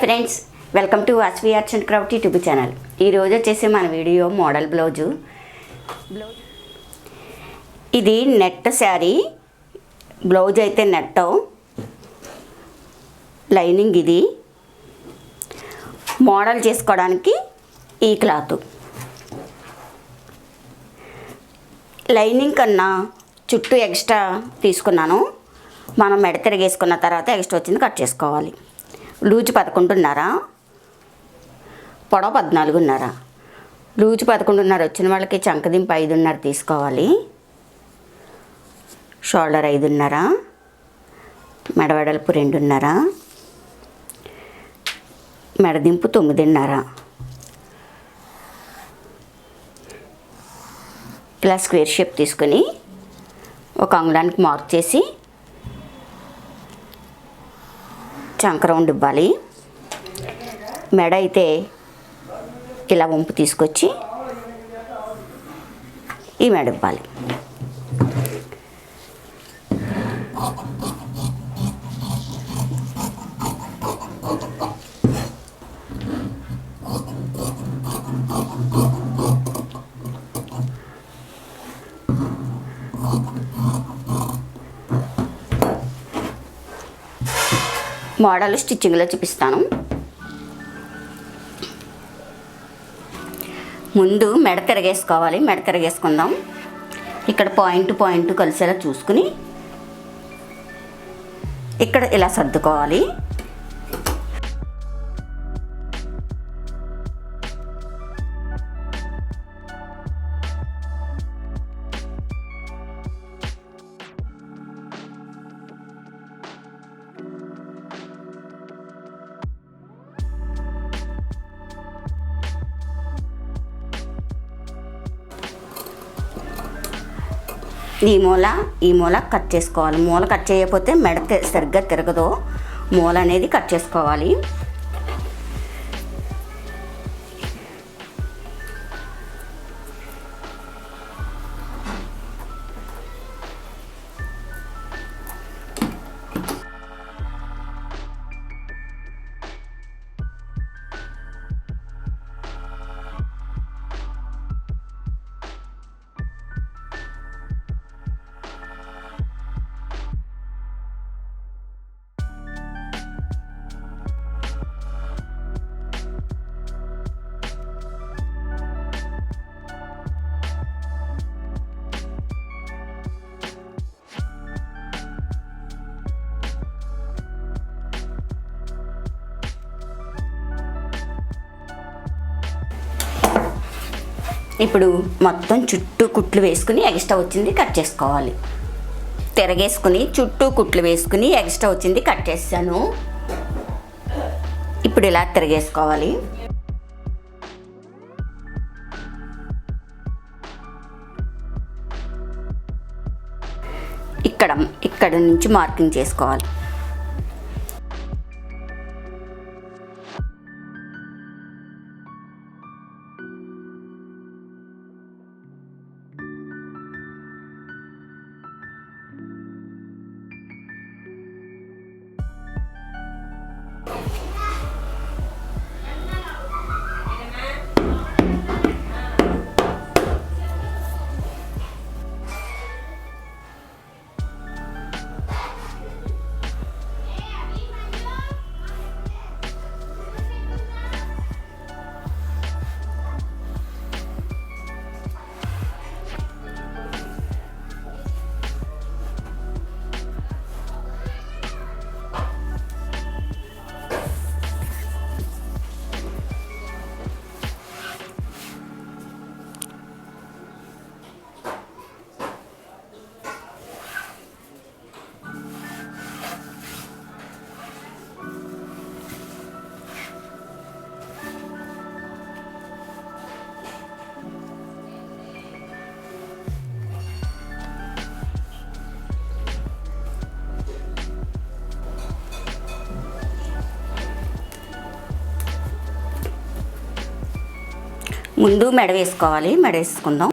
Friends, welcome to Vasavi-Arts&Crafts YouTube channel. ఈరోజు వచ్చేసి మన వీడియో మోడల్ బ్లౌజు. ఇది నెట్ శారీ బ్లౌజ్ అయితే నెట్, లైనింగ్ ఇది. మోడల్ చేసుకోవడానికి ఈ క్లాత్. లైనింగ్ కన్నా చుట్టూ ఎక్స్ట్రా తీసుకున్నాను. మనం మెడ తిరిగేసుకున్న తర్వాత ఎక్స్ట్రా వచ్చింది కట్ చేసుకోవాలి. లూజు 11.5, పొడవు 14.5. లూజు 11.5 వచ్చిన వాళ్ళకి చంకదింపు 5.5 తీసుకోవాలి. షోల్డర్ 5.5, మెడవెడల్పు 2.5, మెడదింపు 9.5. ఇలా స్క్వేర్ షేప్ తీసుకొని ఒక అంగుళానికి మార్క్ చేసి చంక రౌండ్ ఇవ్వాలి. మెడ అయితే ఇలా వంపు తీసుకొచ్చి ఈ మెడ ఇవ్వాలి. మోడల్ స్టిచ్చింగ్లో చూపిస్తాను. ముందు మెడ తిరగేసుకోవాలి. మెడ తిరగేసుకుందాం. ఇక్కడ పాయింట్ కలిసేలా చూసుకుని ఇక్కడ ఇలా సర్దుకోవాలి. ఈ మూల కట్ చేసుకోవాలి. మూల కట్ చేయకపోతే మెడ సరిగ్గా తిరగదు. మూల అనేది కట్ చేసుకోవాలి. ఇప్పుడు మొత్తం చుట్టూ కుట్లు వేసుకుని ఎక్స్ట్రా వచ్చింది కట్ చేసుకోవాలి. తిరగేసుకుని చుట్టూ కుట్లు వేసుకుని ఎక్స్ట్రా వచ్చింది కట్ చేస్తాను. ఇప్పుడు ఇలా తిరగేసుకోవాలి. ఇక్కడ నుంచి మార్కింగ్ చేసుకోవాలి. ముందు మెడ వేసుకోవాలి. మెడ వేసుకుందాం.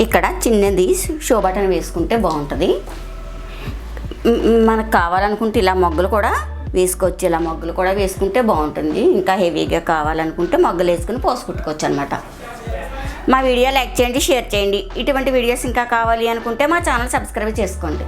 ఇక్కడ చిన్నది షో బటన్ వేసుకుంటే బాగుంటుంది. మనకు కావాలనుకుంటే ఇలా మొగ్గలు కూడా వేసుకోవచ్చు. ఇలా మొగ్గలు కూడా వేసుకుంటే బాగుంటుంది. ఇంకా హెవీగా కావాలనుకుంటే మొగ్గలు వేసుకుని పోసు కుట్టుకోవచ్చు అనమాట. మా వీడియో లైక్ చేయండి, షేర్ చేయండి. ఇటువంటి వీడియోస్ ఇంకా కావాలి అనుకుంటే మా ఛానల్ సబ్స్క్రైబ్ చేసుకోండి.